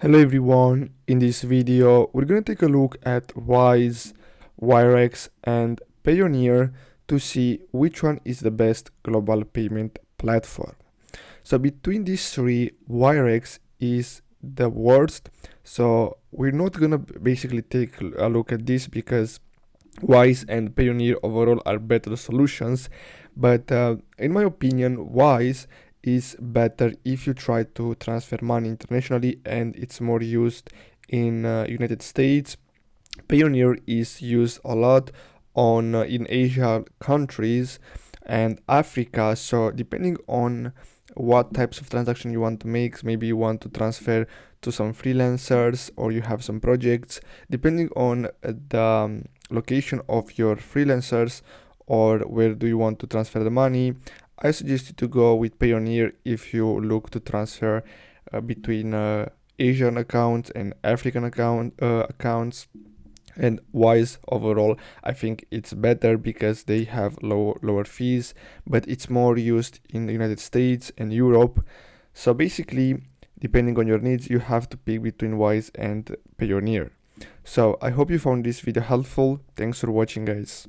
Hello everyone, in this video we're going to take a look at Wise, Wirex and Payoneer to see which one is the best global payment platform. So between these three, Wirex is the worst. So we're not going to basically take a look at this because Wise and Payoneer overall are better solutions, but in my opinion, Wise is better if you try to transfer money internationally and it's more used in United States. Payoneer is used a lot on in Asia countries and Africa. So depending on what types of transaction you want to make, maybe you want to transfer to some freelancers or you have some projects, depending on the location of your freelancers or where do you want to transfer the money, I suggest you to go with Payoneer if you look to transfer between Asian accounts and African accounts. And Wise overall, I think it's better because they have lower fees, but it's more used in the United States and Europe. So basically, depending on your needs, you have to pick between Wise and Payoneer. So I hope you found this video helpful. Thanks for watching, guys.